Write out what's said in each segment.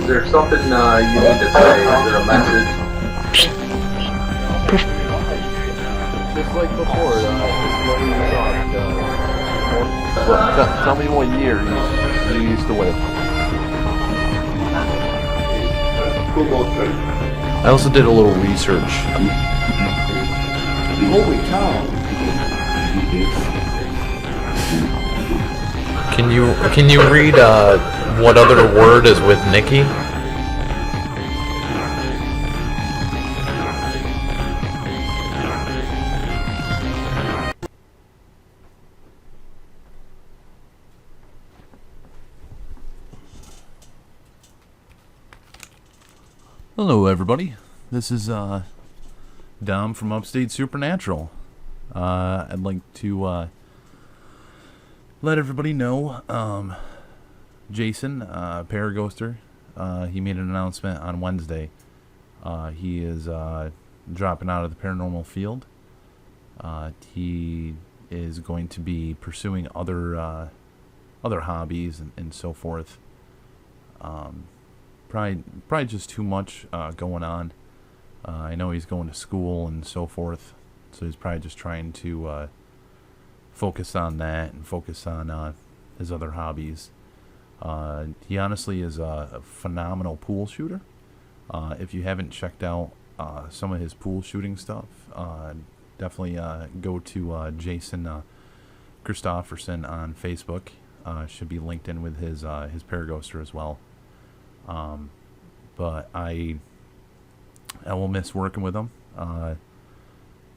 there something you need to say? Is there a message? Just like before, this is what we talked. Tell me what year you used to live. I also did a little research. Holy cow. Can you read what other word is with Nikki? Hello everybody, this is Dom from Upstate Supernatural. I'd like to let everybody know, Jason, Paraghoster, he made an announcement on Wednesday. He is dropping out of the paranormal field. He is going to be pursuing other hobbies and so forth. Probably just too much going on. I know he's going to school and so forth, so he's probably just trying to focus on that and focus on his other hobbies. He honestly is a phenomenal pool shooter. If you haven't checked out some of his pool shooting stuff, definitely go to Jason Christofferson on Facebook. Should be linked in with his Paraghoster as well. But I will miss working with him.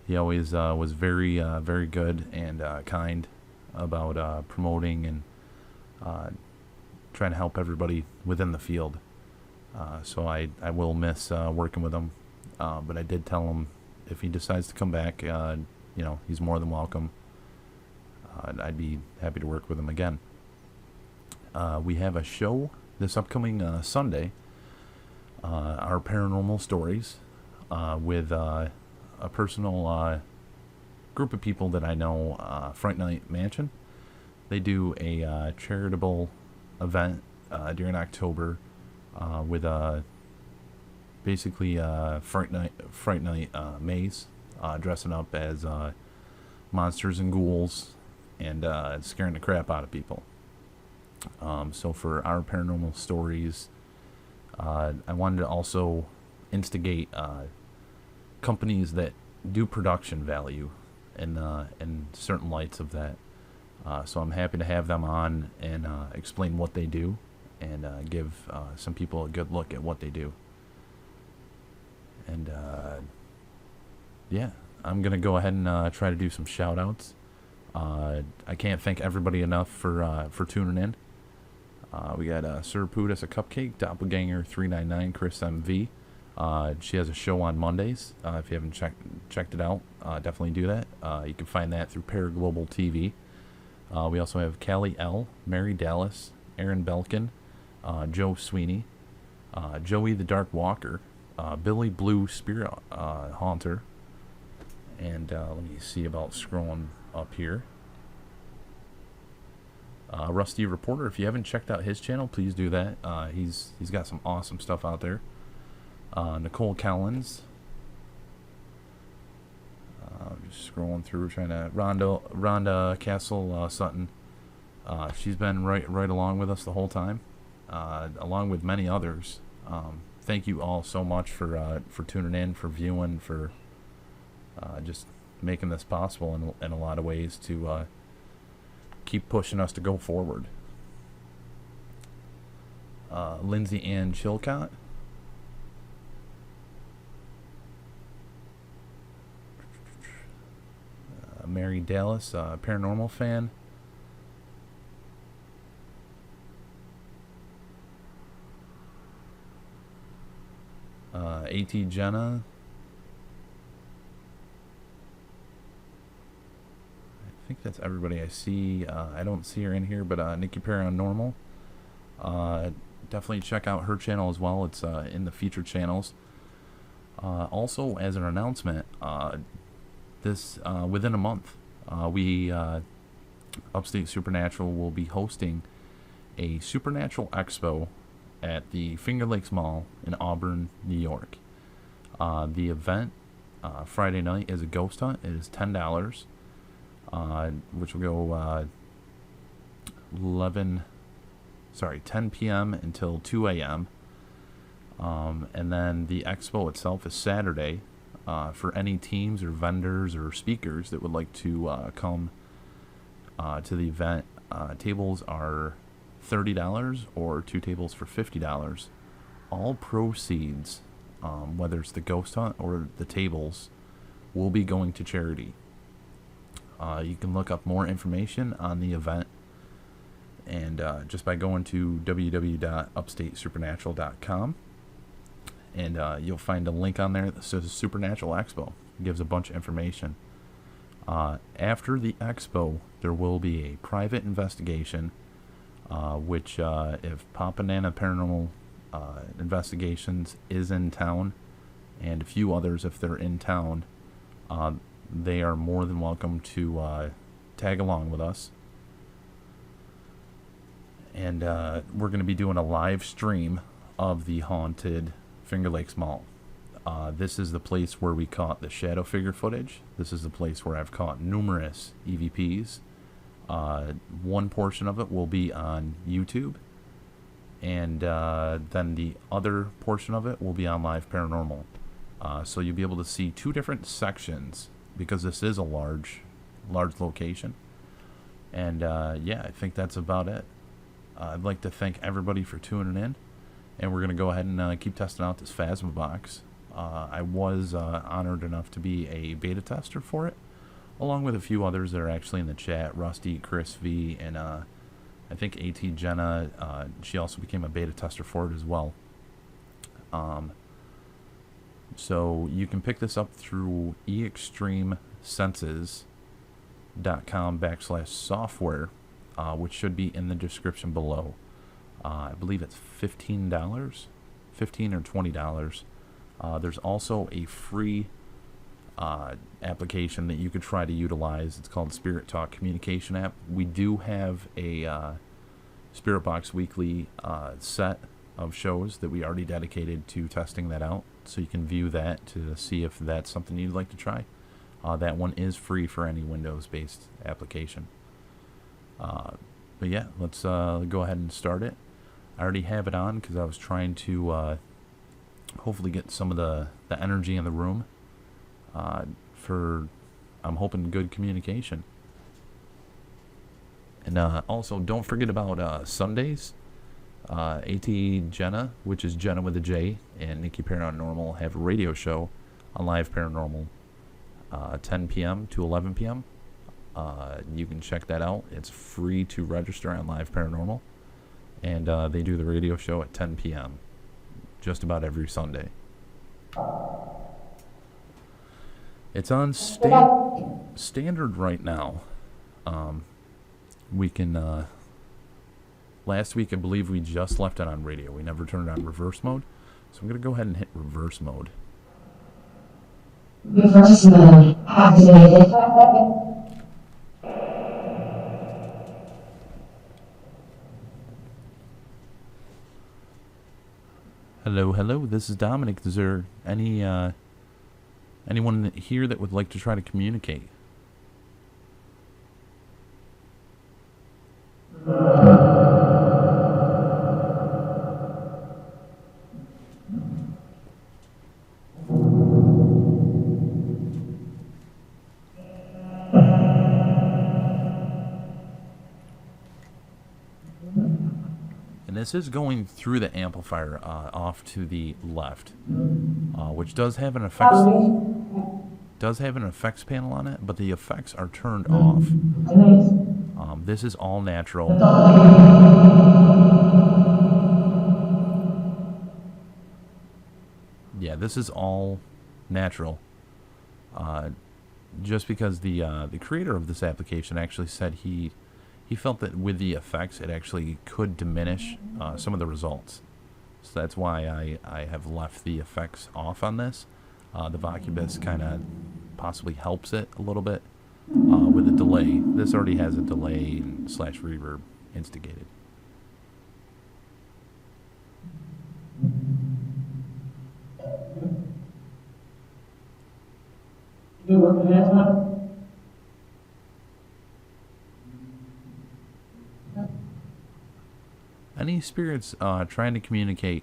He always was very good and kind about promoting and trying to help everybody within the field. So I will miss working with him. But I did tell him if he decides to come back, he's more than welcome. I'd be happy to work with him again. We have a show this upcoming Sunday, our paranormal stories, with a personal group of people that I know, Fright Night Mansion. They do a charitable event during October with basically Fright Night maze, dressing up as monsters and ghouls and scaring the crap out of people. So for our paranormal stories, I wanted to also instigate companies that do production value and certain lights of that. So I'm happy to have them on and explain what they do and give some people a good look at what they do. And yeah, I'm gonna go ahead and try to do some shout outs. I can't thank everybody enough for tuning in. We got Sir Pudis a Cupcake, Doppelganger 399, Chris MV. She has a show on Mondays. If you haven't checked it out, definitely do that. You can find that through Paraglobal TV. We also have Callie L, Mary Dallas, Aaron Belkin, Joe Sweeney, Joey the Dark Walker, Billy Blue Spirit Haunter, and let me see about scrolling up here. Rusty Reporter, if you haven't checked out his channel, please do that. He's got some awesome stuff out there. Nicole Collins. Just scrolling through, trying to Rhonda Castle Sutton. She's been right along with us the whole time, along with many others. Thank you all so much for tuning in, for viewing, for just making this possible in a lot of ways to keep pushing us to go forward. Lindsay Ann Chilcott. Mary Dallas, paranormal fan. A.T. Jenna. I think that's everybody I see. I don't see her in here, but Nikki Paranormal. Definitely check out her channel as well. It's in the featured channels. Also, as an announcement, this within a month, we Upstate Supernatural will be hosting a Supernatural Expo at the Finger Lakes Mall in Auburn, New York. The event Friday night is a ghost hunt. It is $10, which will go 10 p.m. until 2 a.m. And then the expo itself is Saturday. For any teams or vendors or speakers that would like to come to the event, tables are $30 or 2 tables for $50. All proceeds, whether it's the ghost hunt or the tables, will be going to charity. You can look up more information on the event and just by going to www.upstatesupernatural.com, and you'll find a link on there that says Supernatural Expo. It gives a bunch of information. After the expo, there will be a private investigation, which if Papa Nana Paranormal Investigations is in town, and a few others if they're in town, they are more than welcome to tag along with us. And we're going to be doing a live stream of the haunted Finger Lakes Mall. This is the place where we caught the shadow figure footage. This is the place where I've caught numerous EVPs. One portion of it will be on YouTube, and then the other portion of it will be on Live Paranormal. So you'll be able to see 2 different sections because this is a large location. And yeah, I think that's about it. I'd like to thank everybody for tuning in, and we're going to go ahead and keep testing out this Phasmabox. I was honored enough to be a beta tester for it, along with a few others that are actually in the chat. Rusty, Chris V, and I think AT Jenna, she also became a beta tester for it as well. So you can pick this up through eXtremeSenses.com/software, which should be in the description below. I believe it's $15, $15 or $20. There's also a free application that you could try to utilize. It's called Spirit Talk Communication app. We do have a Spirit Box weekly set of shows that we already dedicated to testing that out, so you can view that to see if that's something you'd like to try. That one is free for any Windows-based application. But yeah, let's go ahead and start it. I already have it on because I was trying to hopefully get some of the energy in the room for, I'm hoping, good communication. And also, don't forget about Sundays. AT Jenna, which is Jenna with a J, and Nikki Paranormal have a radio show on Live Paranormal, 10 p.m. to 11 p.m. You can check that out. It's free to register on Live Paranormal, and they do the radio show at 10 p.m. just about every Sunday. It's on standard right now. We can last week I believe we just left it on radio. We never turned it on reverse mode, so I'm gonna go ahead and hit reverse mode. Reverse mode activated. Hello, this is Dominic. Is there anyone here that would like to try to communicate? And this is going through the amplifier off to the left, which does have an effects panel on it, but the effects are turned off. This is all natural. Yeah, this is all natural. Just because the creator of this application actually said he felt that with the effects it actually could diminish some of the results. So that's why I have left the effects off on this. The Vocubus kind of possibly helps it a little bit with the delay. This already has a delay / reverb instigated. Any spirits trying to communicate?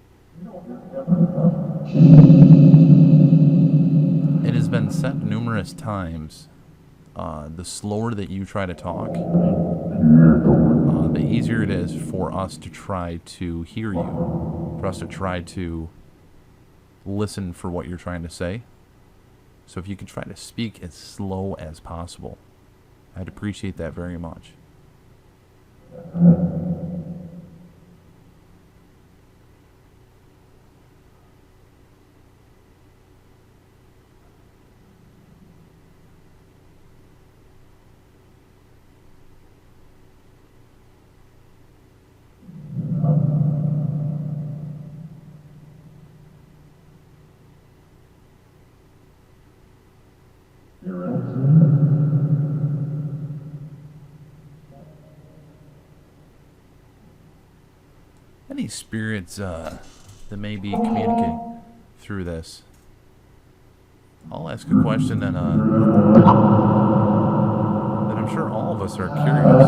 It has been said numerous times, the slower that you try to talk, the easier it is for us to try to hear you, for us to try to listen for what you're trying to say. So if you could try to speak as slow as possible, I'd appreciate that very much. Any spirits that may be communicating through this? I'll ask a question that I'm sure all of us are curious.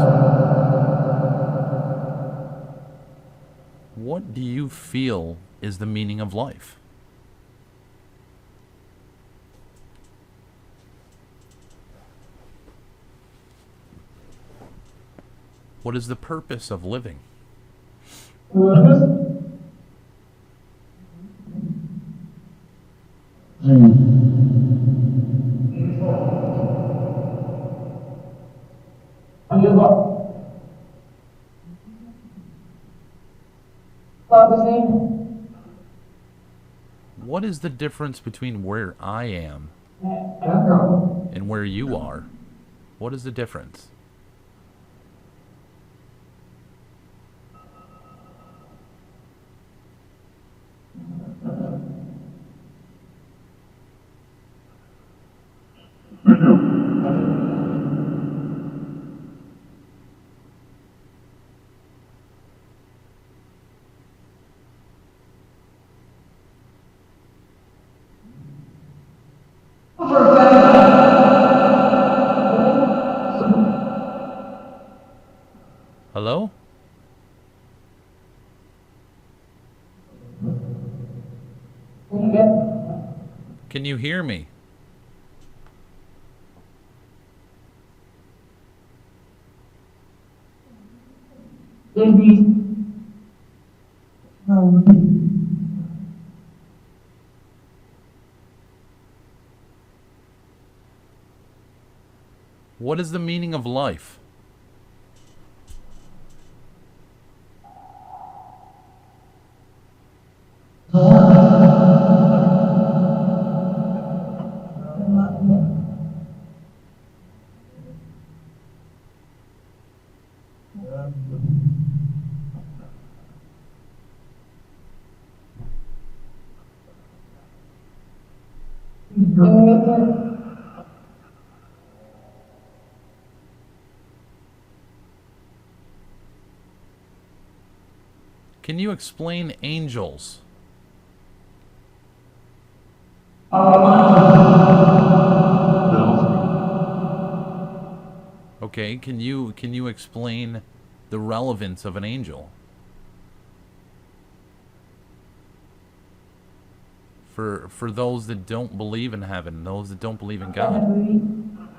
What do you feel is the meaning of life? What is the purpose of living? What is the difference between where I am and where you are? What is the difference? Hello? Can you hear me? What is the meaning of life? Can you explain angels? Okay, can you explain the relevance of an angel? For those that don't believe in heaven, those that don't believe in God,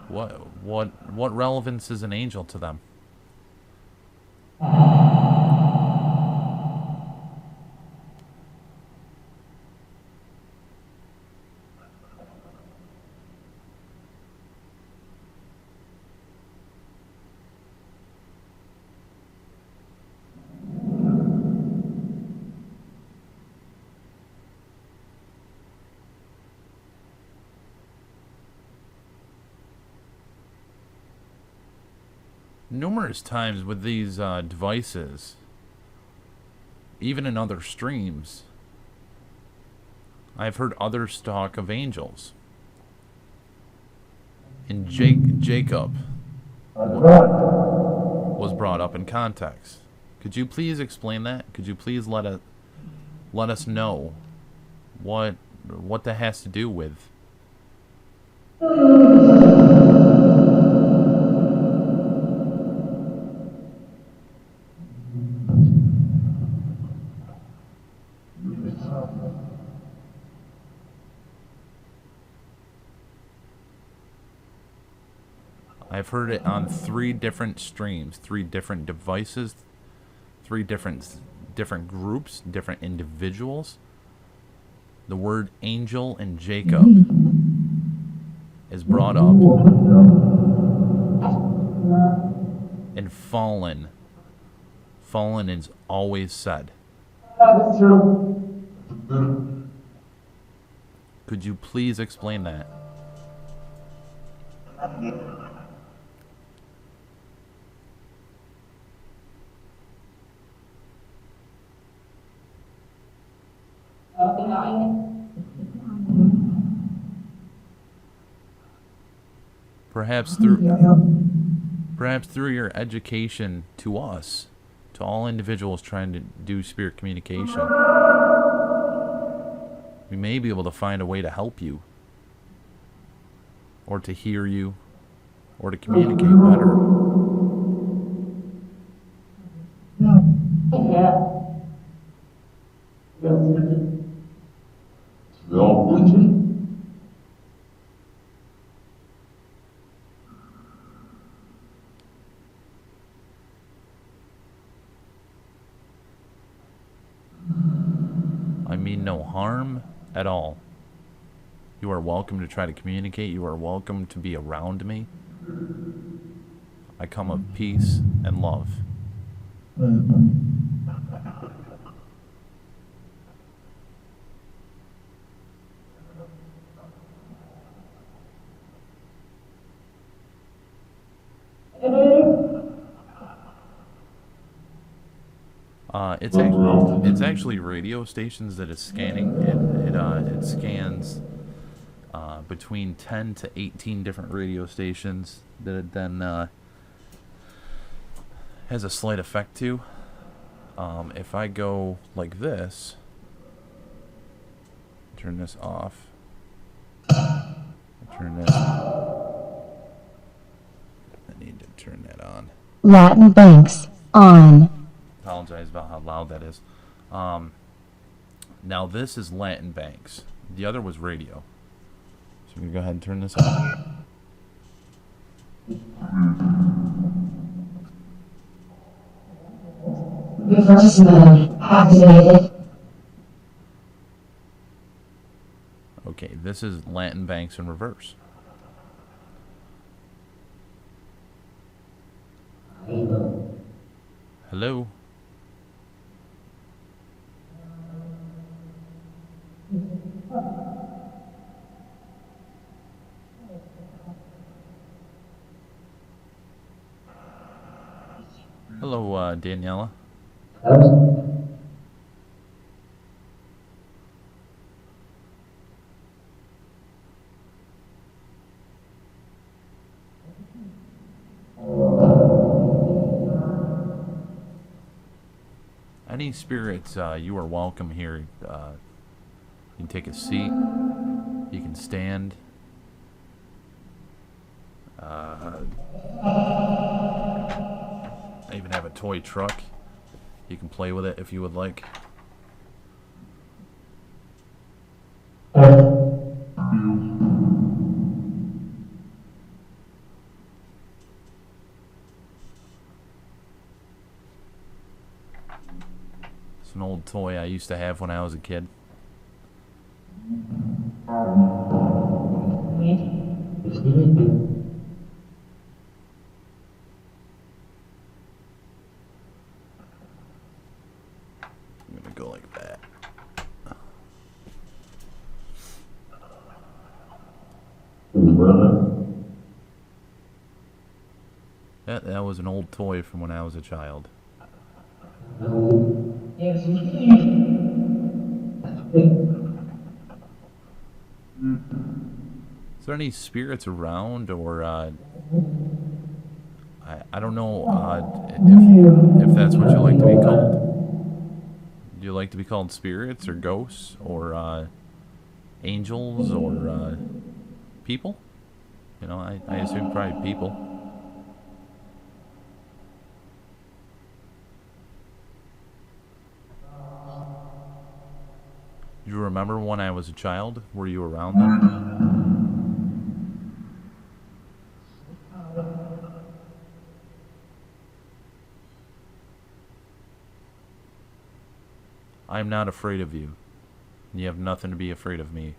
what relevance is an angel to them? Numerous times with these devices, even in other streams, I've heard others talk of angels. And Jacob was brought up in context. Could you please explain that? Could you please let us know what that has to do with I've heard it on 3 different streams, 3 different devices, 3 different groups, different individuals. The word angel and Jacob is brought up, and fallen. Fallen is always said. Could you please explain that? Perhaps through your education to us, to all individuals trying to do spirit communication, we may be able to find a way to help you, or to hear you, or to communicate better. I mean no harm at all. You are welcome to try to communicate. You are welcome to be around me. I come of peace and love. It's actually radio stations that it's scanning. It scans between 10 to 18 different radio stations that it then has a slight effect to. If I go like this, turn this off, turn this, I need to turn that on. Latin banks on. Apologize about how loud that is. Now this is Latin banks. The other was radio. So I'm going to go ahead and turn this on. Reverse mode activated. Okay, this is Latin banks in reverse. Hello? Hello, Daniela. Any spirits, you are welcome here. You can take a seat. You can stand. I even have a toy truck. You can play with it if you would like. It's an old toy I used to have when I was a kid. I'm gonna go like that. That was an old toy from when I was a child. Is there any spirits around, or I don't know if that's what you like to be called. Do you like to be called spirits or ghosts or angels or people? You know, I assume probably people. Do you remember when I was a child? Were you around then? I'm not afraid of you. You have nothing to be afraid of me.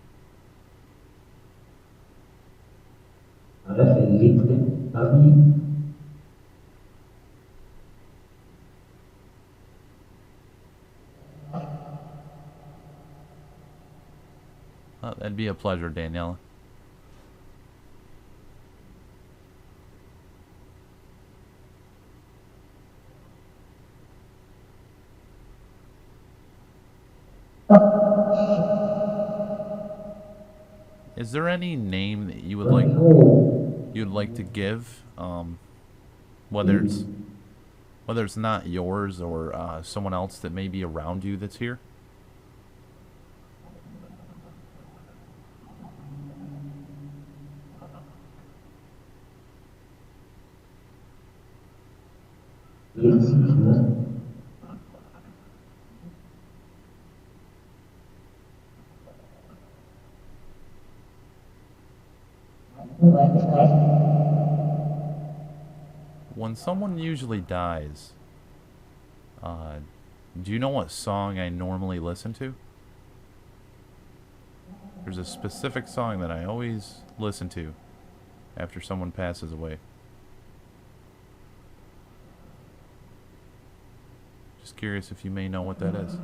That'd be a pleasure, Daniela. Is there any name that you would like to give? Whether it's not yours or someone else that may be around you that's here? When someone usually dies, do you know what song I normally listen to? There's a specific song that I always listen to after someone passes away. Just curious if you may know what that is.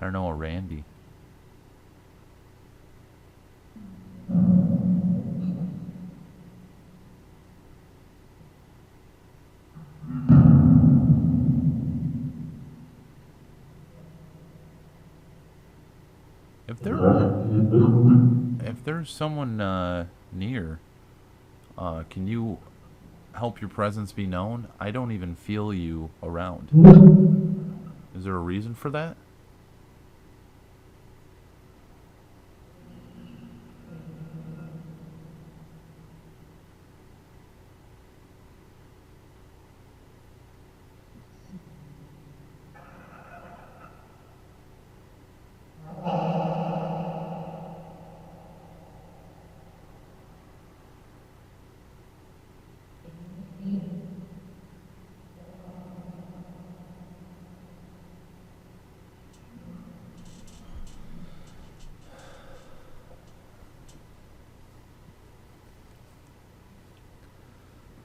I don't know, a Randy. If there's someone near, can you help your presence be known? I don't even feel you around. Is there a reason for that?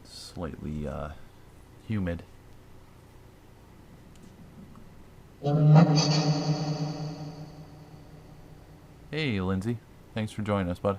Slightly humid. Hey, Lindsay. Thanks for joining us, bud.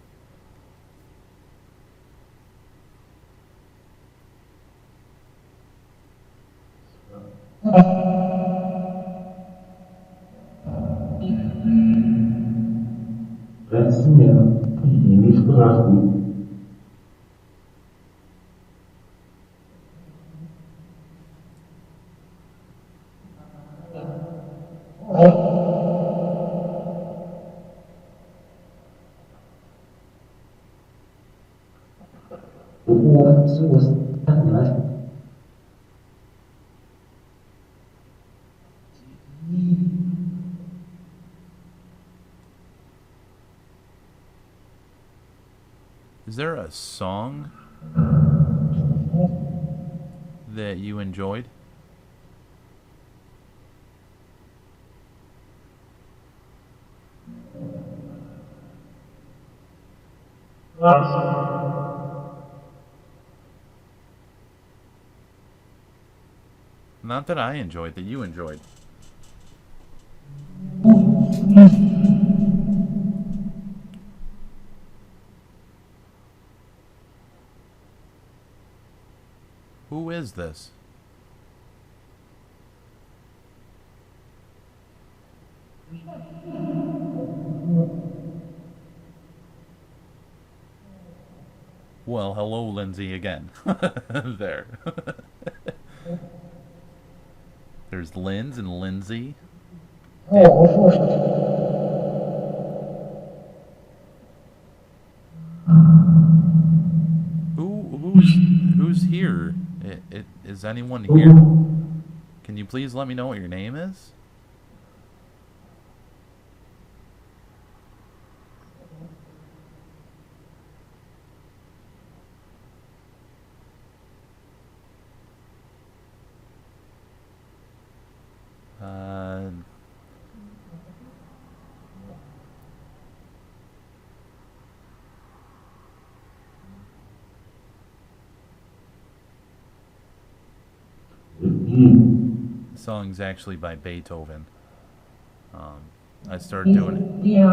Is there a song that you enjoyed? Not that I enjoyed, that you enjoyed. Who is this? Well, hello, Lindsay, again. There. There's Linz and Lindsay. Who's here? Is anyone here? Can you please let me know what your name is? The song's actually by Beethoven. I started doing it.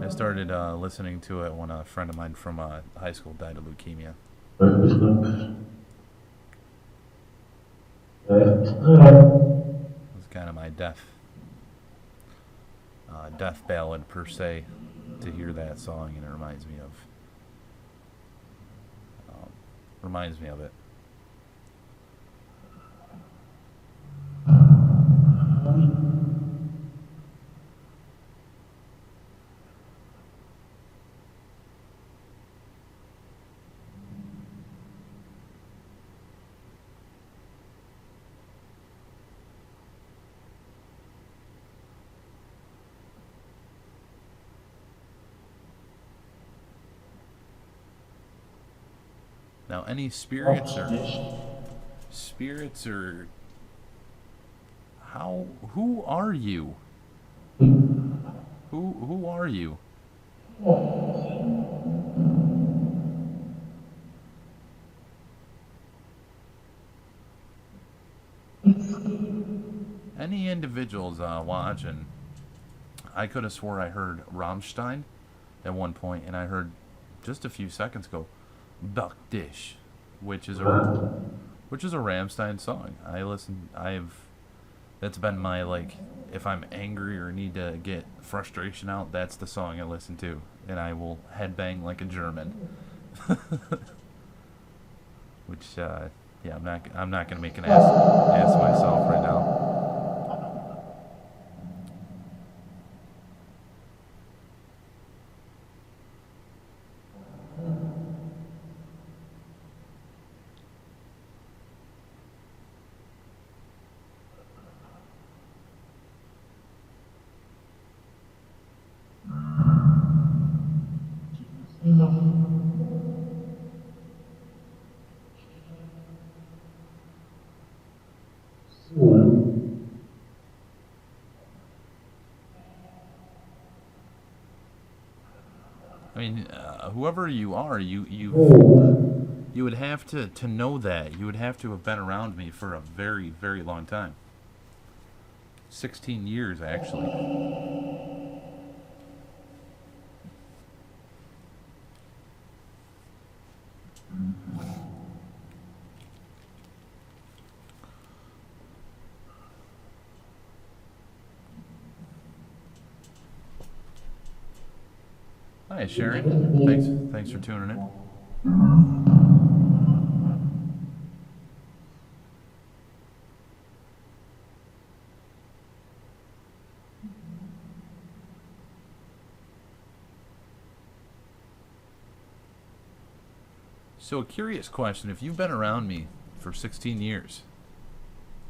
I started listening to it when a friend of mine from high school died of leukemia. It was kind of my death ballad per se, to hear that song, and it reminds me of it. Now, any spirits or who are you? Who are you? Any individuals watching? I could have swore I heard Rammstein at one point, and I heard just a few seconds ago Buck Dish, which is a Rammstein song. That's been my, like, if I'm angry or need to get frustration out, that's the song I listen to, and I will headbang like a German. Which yeah, I'm not gonna make an ass of myself right now. I mean, whoever you are, you would have to know that. You would have to have been around me for a very, very long time. 16 years, actually. Hi, Sharon. Thanks for tuning in. So, a curious question. If you've been around me for 16 years,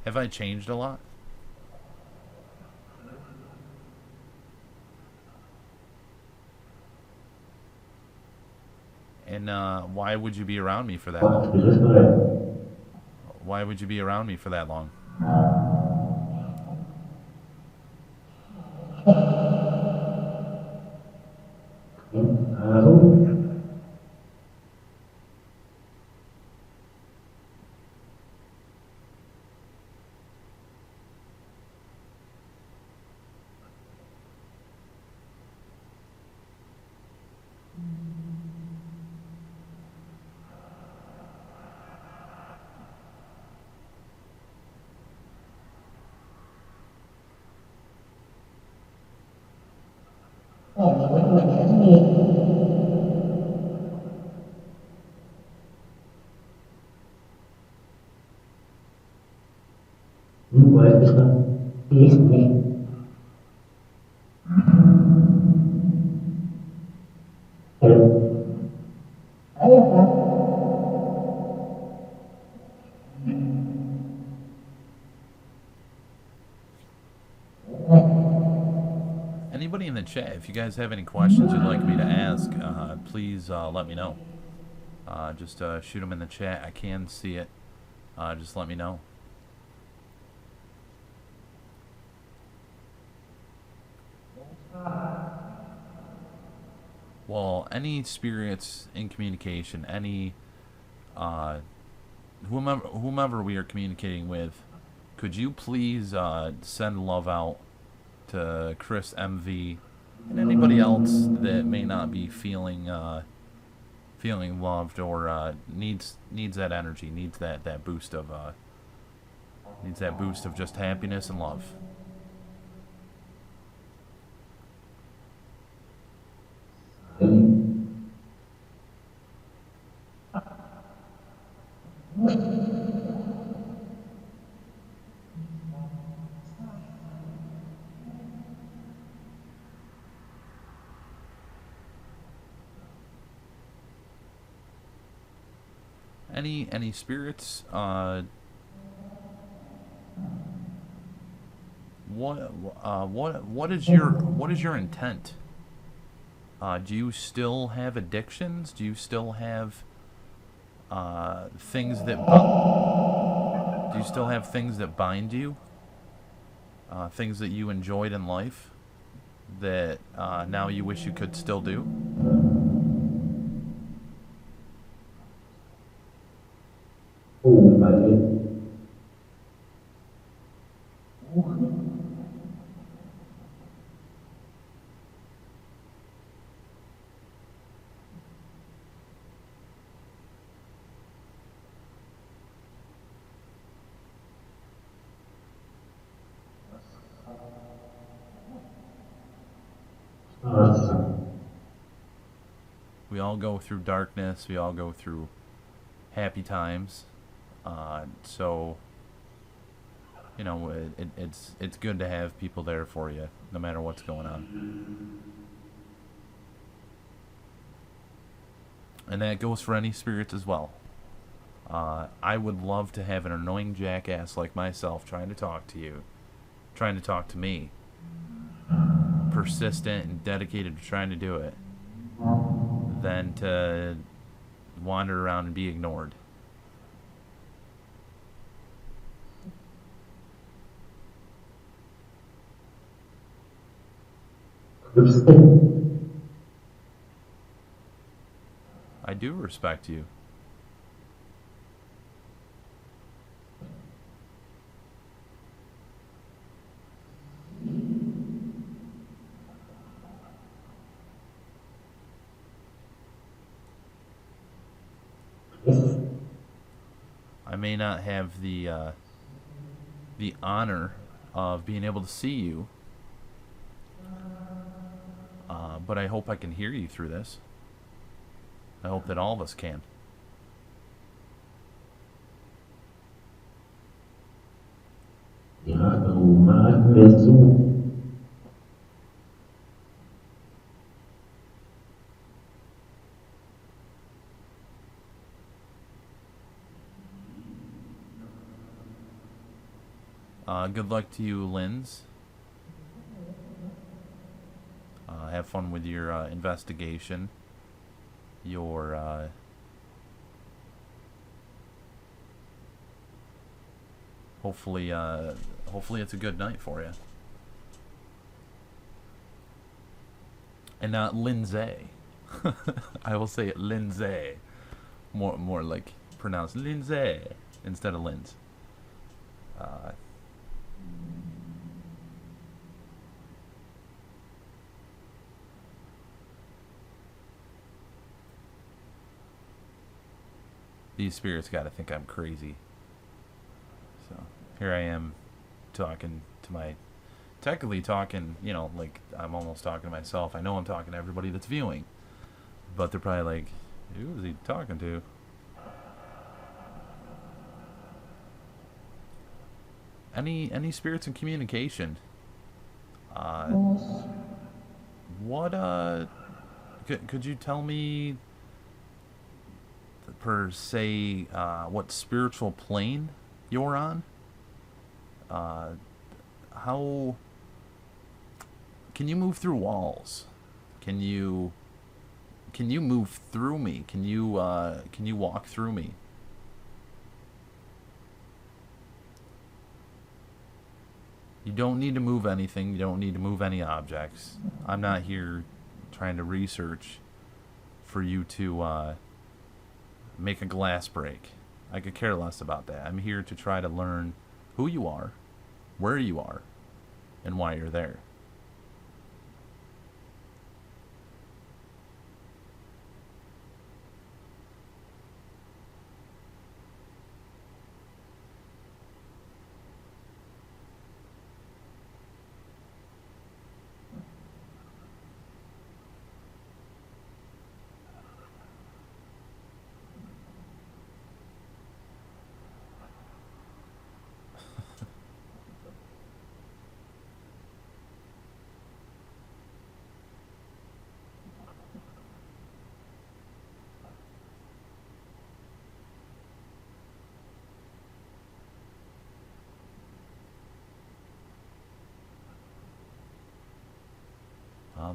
have I changed a lot? And why would you be around me for that long? Why would you be around me for that long? Anybody in the chat, if you guys have any questions you'd like me to ask, please let me know. Just shoot them in the chat. I can see it. Just let me know. Well, any spirits in communication, any whomever we are communicating with, could you please send love out to Chris MV and anybody else that may not be feeling feeling loved or needs that energy, needs that boost of just happiness and love. Any spirits? What is your intent? Do you still have addictions? Do you still have things that bind you? Things that you enjoyed in life that now you wish you could still do? We all go through darkness. We all go through happy times. So, you know, it's good to have people there for you, no matter what's going on. And that goes for any spirits as well. I would love to have an annoying jackass like myself trying to talk to you, trying to talk to me, persistent and dedicated to trying to do it, than to wander around and be ignored. I do respect you. I may not have the honor of being able to see you, but I hope I can hear you through this. I hope that all of us can. Good luck to you, Linz. Have fun with your investigation. Your hopefully it's a good night for you. And not Lindsay. I will say it Lindsay. More like pronounced Lindsay instead of Linz. These spirits gotta think I'm crazy. So here I am talking to my technically talking, you know, like I'm almost talking to myself. I know I'm talking to everybody that's viewing, but they're probably like, who is he talking to? Any spirits in communication? What could you tell me per se what spiritual plane you're on? How can you move through walls? Can you move through me? Can you walk through me? You don't need to move anything. You don't need to move any objects. I'm not here trying to research for you to make a glass break. I could care less about that. I'm here to try to learn who you are, where you are, and why you're there.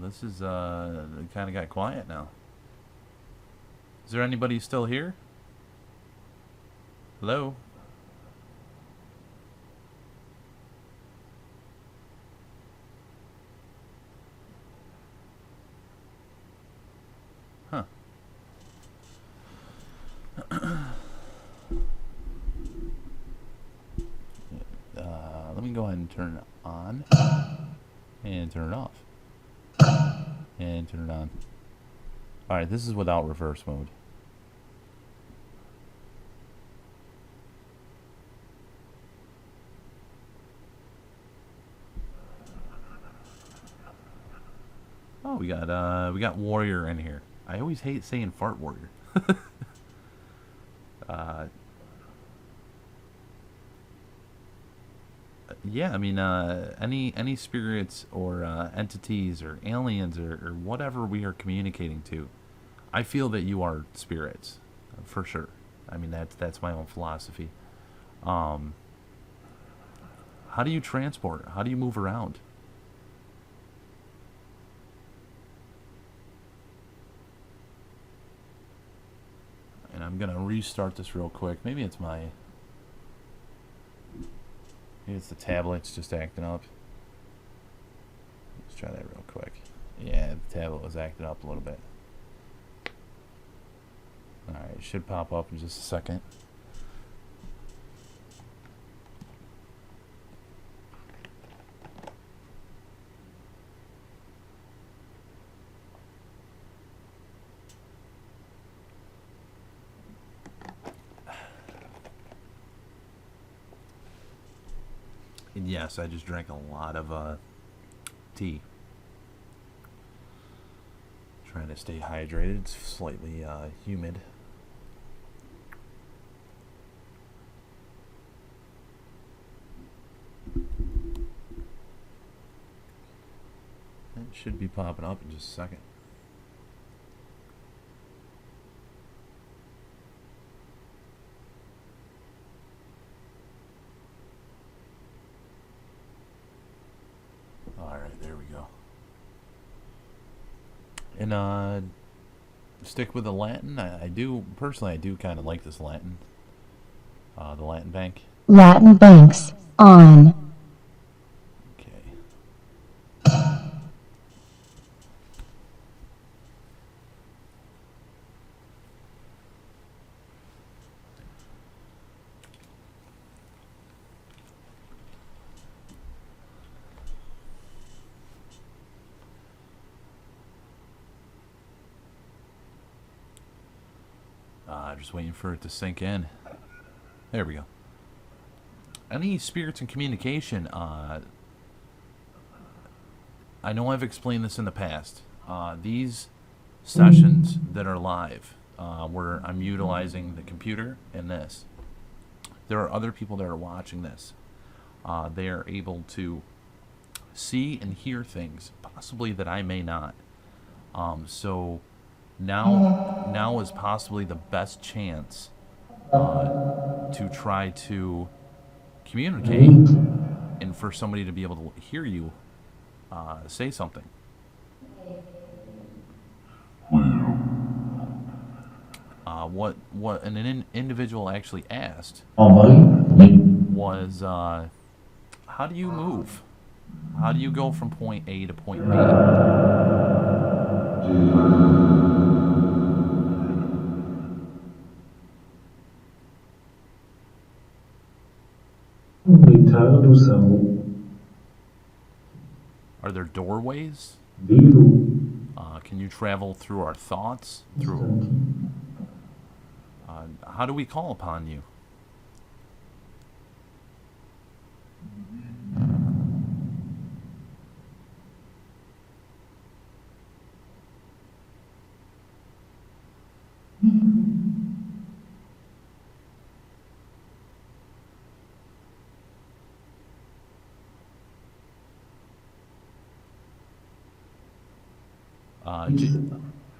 This is kind of got quiet now. Is there anybody still here? Hello? Huh. Let me go ahead and turn it on and turn it off. And turn it on. Alright, this is without reverse mode. Oh, we got warrior in here. I always hate saying fart warrior. Yeah, I mean, any spirits or entities or aliens or whatever we are communicating to, I feel that you are spirits, for sure. I mean, that's my own philosophy. How do you transport? How do you move around? And I'm gonna restart this real quick. Maybe it's the tablet's just acting up. Let's try that real quick. Yeah, the tablet was acting up a little bit. Alright, it should pop up in just a second. And yes, I just drank a lot of tea. Trying to stay hydrated. It's slightly humid. It should be popping up in just a second. Alright, there we go. And stick with the Latin. I do personally kind of like this Latin. The Latin bank. Latin banks on. Just waiting for it to sink in. There we go. Any spirits in communication, I know I've explained this in the past. These sessions that are live, where I'm utilizing the computer and this, there are other people that are watching this. They are able to see and hear things, possibly that I may not. So now is possibly the best chance to try to communicate and for somebody to be able to hear you say something. What an individual actually asked was, how do you move? How do you go from point A to point B? Are there doorways? Can you travel through our thoughts? How do we call upon you?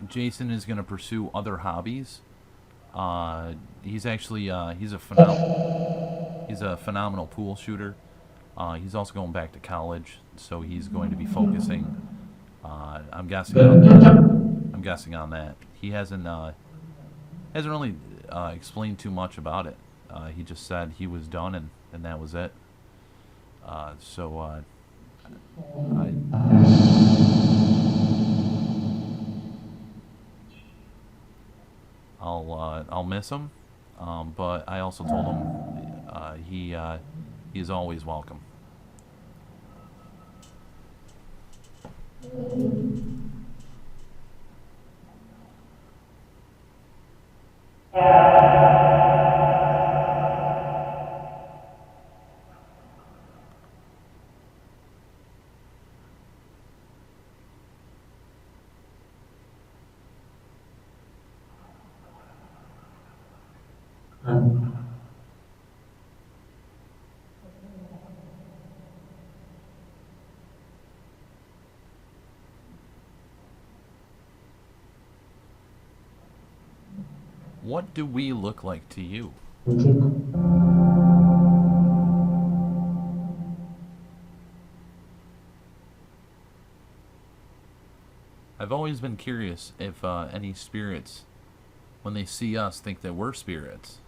Jason is going to pursue other hobbies. He's actually he's a phenomenal pool shooter. He's also going back to college, so he's going to be focusing. I'm guessing on that. He hasn't really explained too much about it. He just said he was done and that was it. I'll miss him, but I also told him he is always welcome. What do we look like to you? I've always been curious if any spirits, when they see us, think that we're spirits.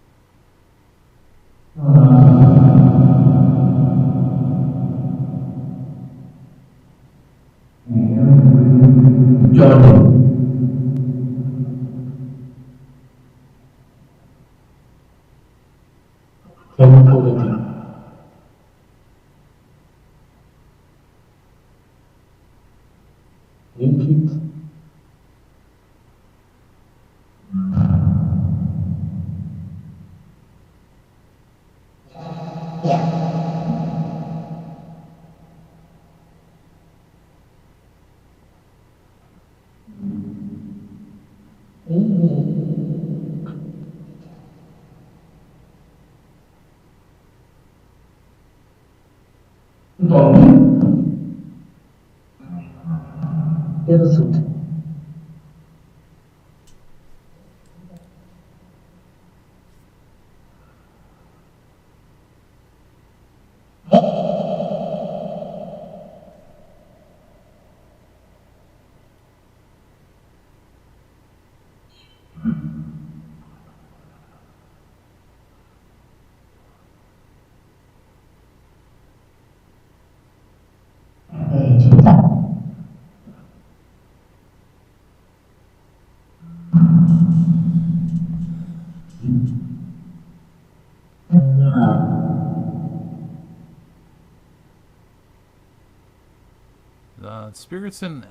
Spirits in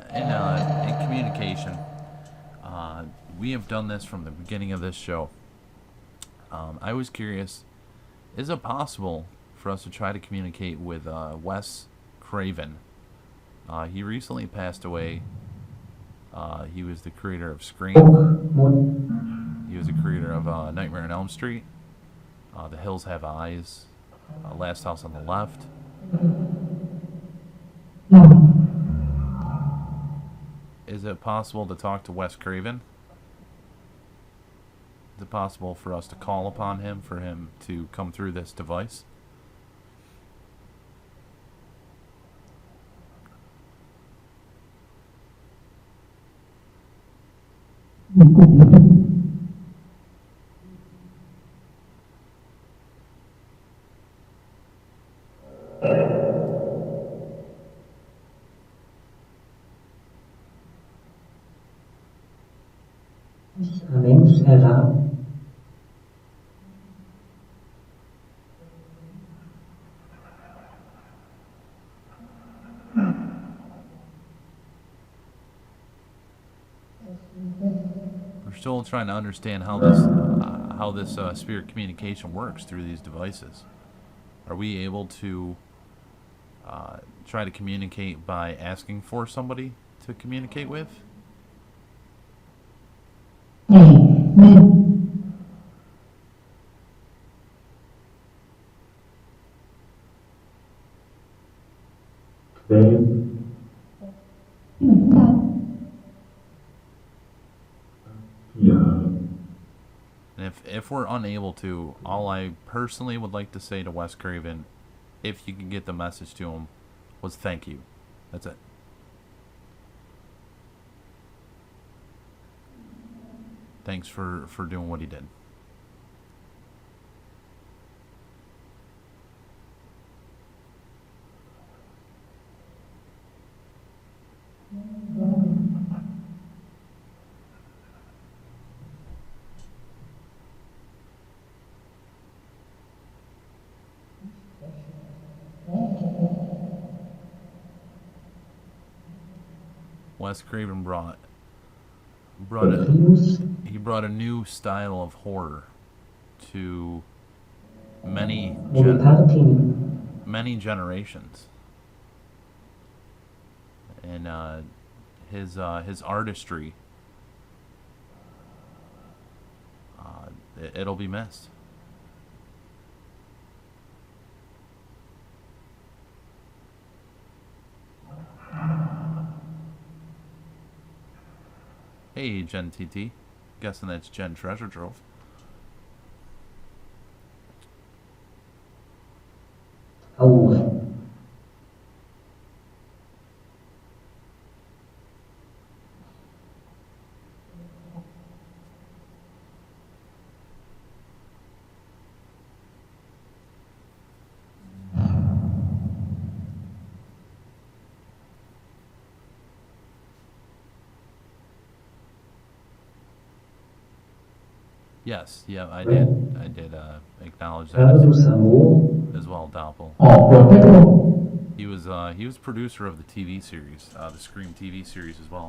communication. We have done this from the beginning of this show. I was curious, is it possible for us to try to communicate with Wes Craven? He recently passed away. He was the creator of 6 Scream. หมุน He was the creator of Nightmare on Elm Street, The Hills Have Eyes, Last House on the Left. หนึ่ง Is it possible to talk to Wes Craven? Is it possible for us to call upon him, for him to come through this device? Mensch erlaubt. We're still trying to understand how this spirit communication works through these devices. Are we able to try to communicate by asking for somebody to communicate with? 1 And if we're unable to, all I personally would like to say to Wes Craven, if you can get the message to him, was thank you. That's it. Thanks for doing what he did. Wes Craven brought a new style of horror to many generations, and his artistry, it'll be missed. Hey, Jen TT. Guessing that's Jen Treasure Trove. Oh. Yes, yeah, I did acknowledge that แล้วดูสามู as well, Doppel. ออกกฎไม่ตรง He was producer of the TV series, the Scream TV series as well.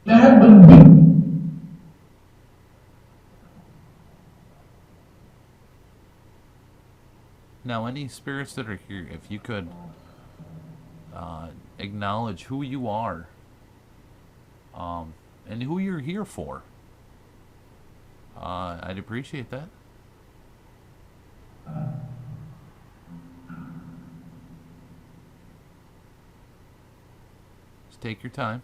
แล้วมันบิน Now, any spirits that are here, if you could acknowledge who you are, and who you're here for, I'd appreciate that. Just take your time.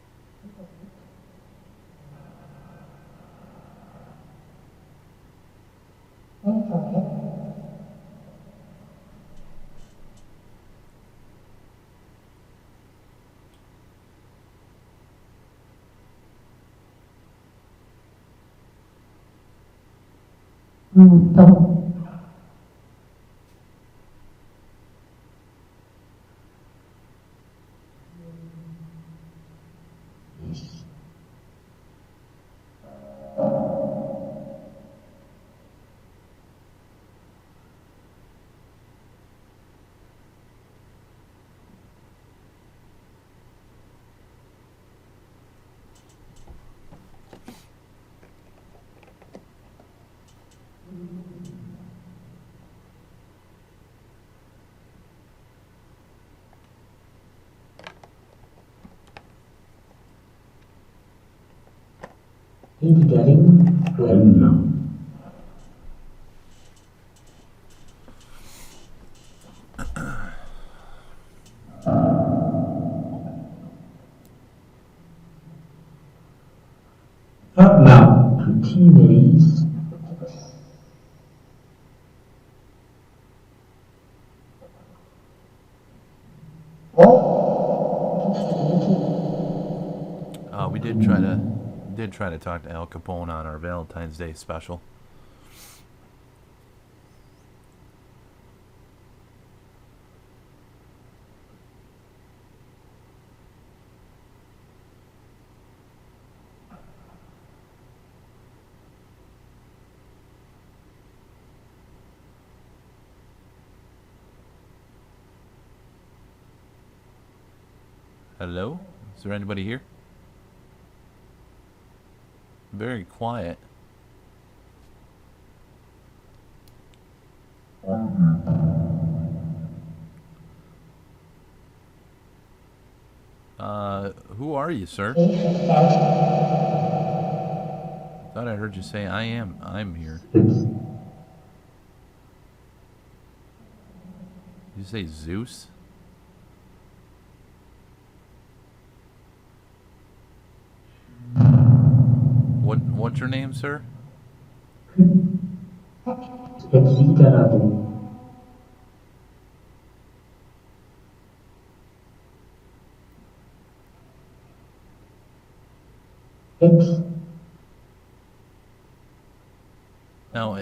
Tông. Getting well. Up now to teenage. We did try to talk to Al Capone on our Valentine's Day special. Hello? Is there anybody here? Very quiet. Who are you, sir? Thought I heard you say I'm here. Did you say Zeus? What's your name, sir? Now,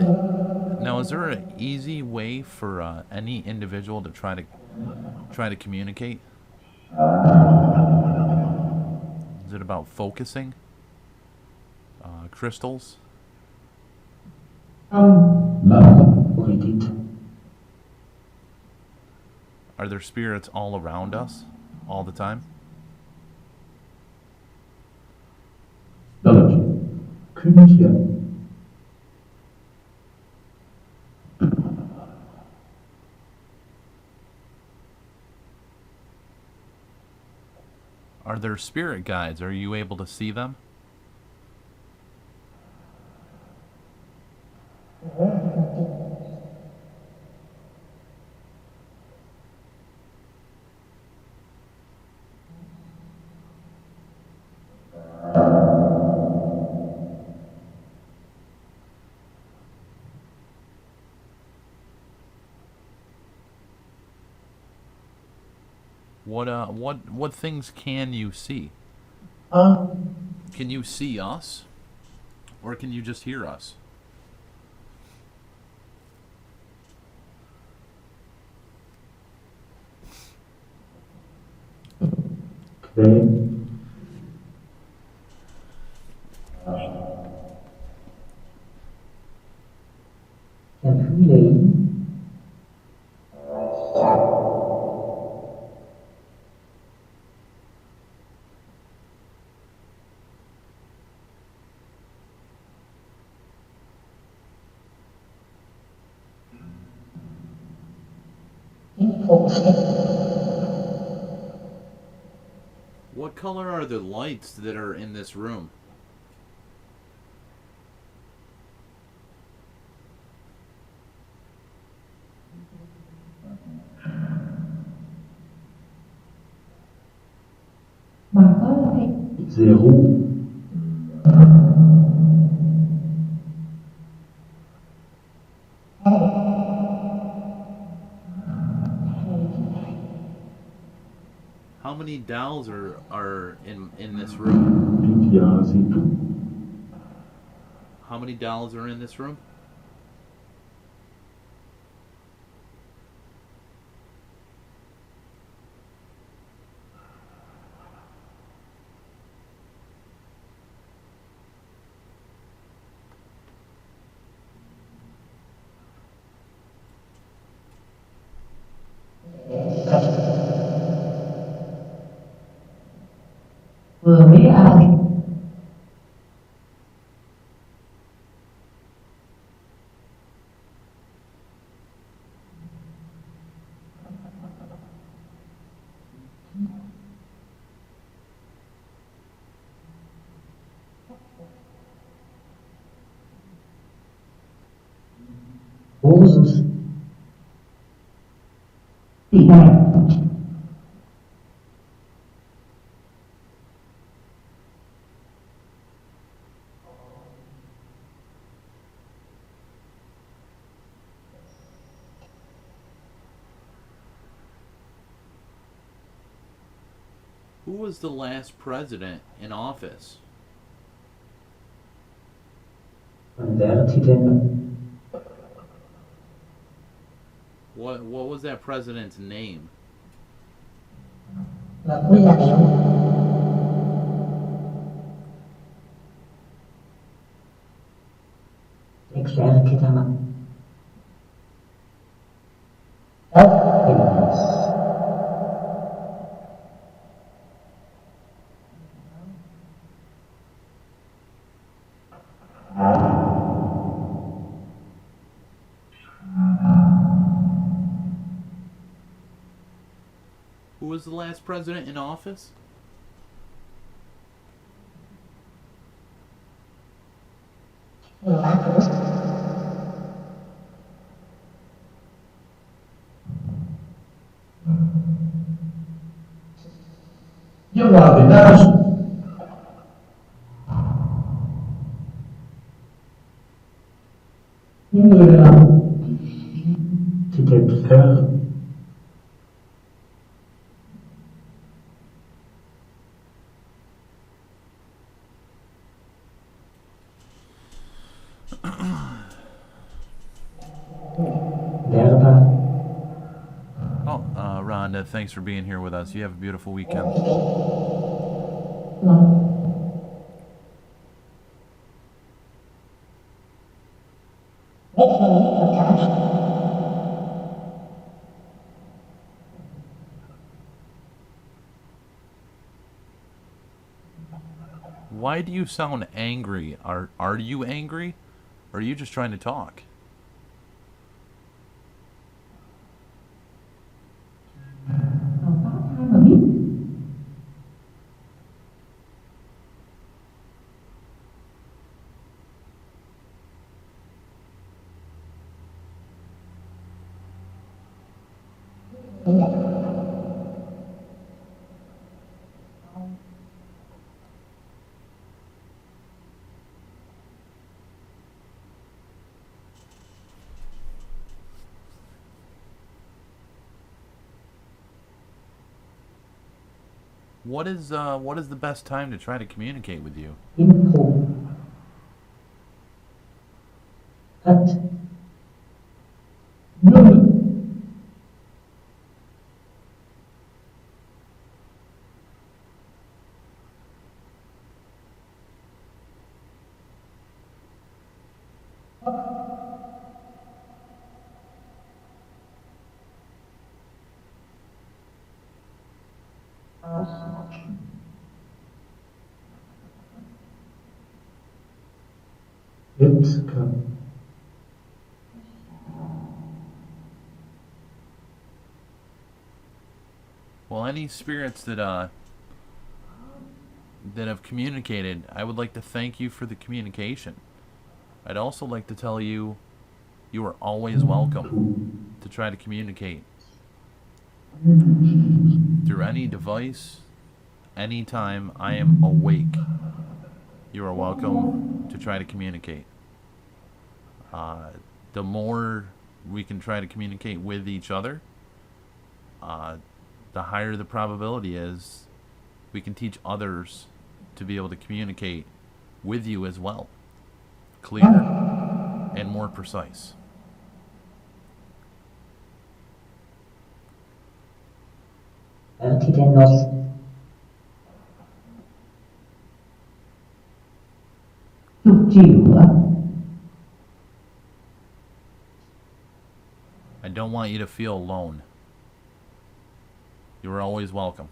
is there an easy way for any individual to try to communicate? Is it about focusing? Crystals? Are there spirits all around us, all the time? Are there spirit guides? Are you able to see them? What things can you see? Can you see us? Or can you just hear us? What color are the lights that are in this room? Zero. How many dolls are in this room? How many dolls are in this room? Với ai? Großes Event. Who was the last president in office? Wann wäre die denn? What was that president's name? Erkläre Kitama. Hinweis. Who was the last president in office? C'était faire. Verba. Oh, Rhonda, thanks for being here with us. You have a beautiful weekend. Why do you sound angry? Are you angry? Or are you just trying to talk? What is the best time to try to communicate with you? Info. Hat. Null. Witzka. Well, any spirits that have communicated, I would like to thank you for the communication. I'd also like to tell you you are always welcome to try to communicate through any device, anytime I am awake. You are welcome to try to communicate. The more we can try to communicate with each other, the higher the probability is we can teach others to be able to communicate with you as well. Clear and more precise. Vertidenos. I don't want you to feel alone. You are always welcome.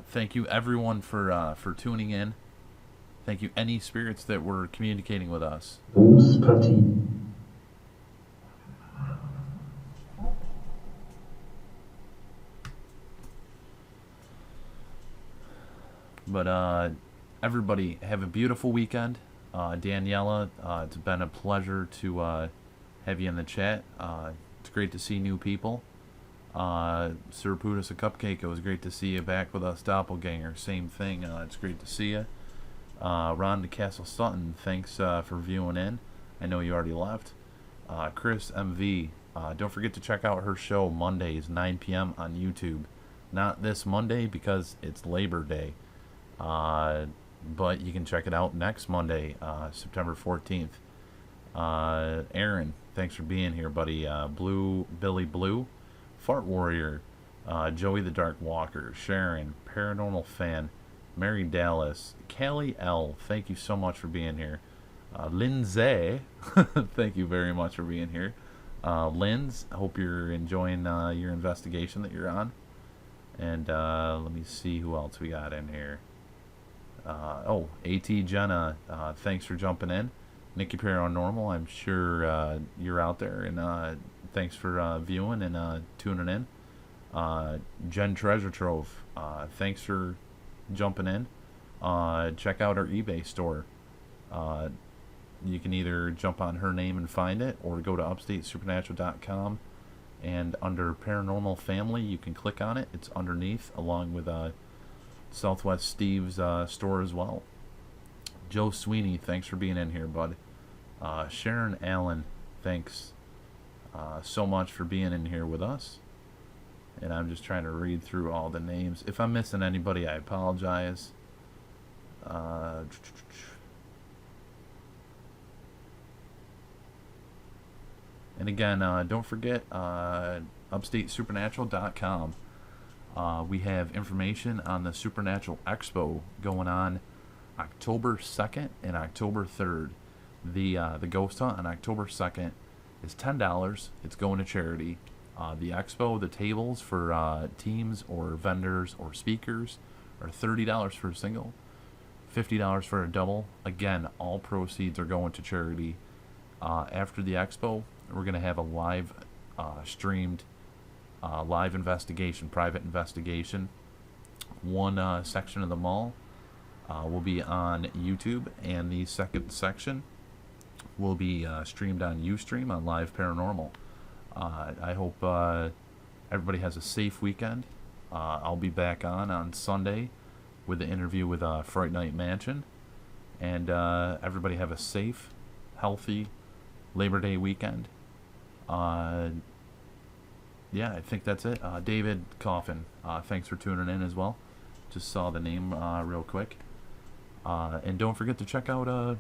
Thank you everyone for tuning in. Thank you any spirits that were communicating with us. Großpartie. But everybody, have a beautiful weekend. Daniela, it's been a pleasure to have you in the chat. It's great to see new people. Sir Pudis a Cupcake, it was great to see you back with us. Doppelganger, same thing. It's great to see you. Ron DeCastle Sutton, thanks for viewing in. I know you already left. Chris MV, don't forget to check out her show Mondays, 9 p.m. on YouTube. Not this Monday because it's Labor Day. But you can check it out next Monday, September 14th. Aaron, thanks for being here, buddy. Blue Billy Blue, Fart Warrior, Joey the Dark Walker, Sharon, Paranormal Fan, Mary Dallas, Callie L, thank you so much for being here. Lindsay, thank you very much for being here. Linz, I hope you're enjoying your investigation that you're on. And let me see who else we got in here. AT Jenna, thanks for jumping in. Nikki Paranormal, I'm sure you're out there, and thanks for viewing and tuning in. Jen Treasure Trove, thanks for jumping in. Check out our eBay store. You can either jump on her name and find it, or go to upstatesupernatural.com, and under Paranormal Family you can click on it. It's underneath, along with Southwest Steve's store as well. Joe Sweeney, thanks for being in here, bud. Sharon Allen, thanks so much for being in here with us. And I'm just trying to read through all the names. If I'm missing anybody, I apologize. And again, don't forget upstatesupernatural.com. We have information on the Supernatural Expo going on October 2nd and October 3rd. The Ghost Hunt on October 2nd is $10. It's going to charity. The expo, the tables for teams or vendors or speakers are $30 for a single, $50 for a double. Again, all proceeds are going to charity. After the expo, we're going to have a live streamed live investigation, private investigation. One section of the mall will be on YouTube, and the second section will be streamed on Ustream on Live Paranormal. I hope everybody has a safe weekend. I'll be back on Sunday with the interview with Fright Night Mansion. And everybody have a safe, healthy Labor Day weekend. Yeah, I think that's it. David Coffin, thanks for tuning in as well. Just saw the name real quick. And don't forget to check out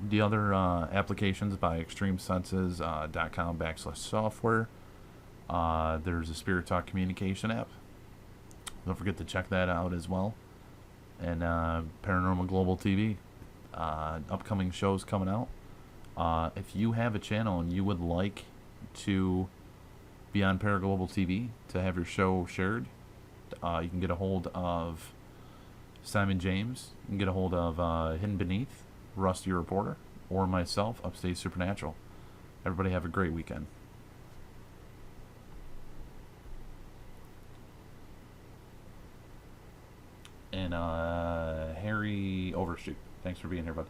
the other applications by eXtremeSenses.com/software. There's a Spirit Talk communication app. Don't forget to check that out as well. And Paranormal Global TV. Upcoming shows coming out. If you have a channel and you would like to be on Paraglobal TV to have your show shared, you can get a hold of Simon James. You can get a hold of Hidden Beneath, Rusty Reporter, or myself, Upstate Supernatural. Everybody have a great weekend. And Harry Overstreet, thanks for being here, bud.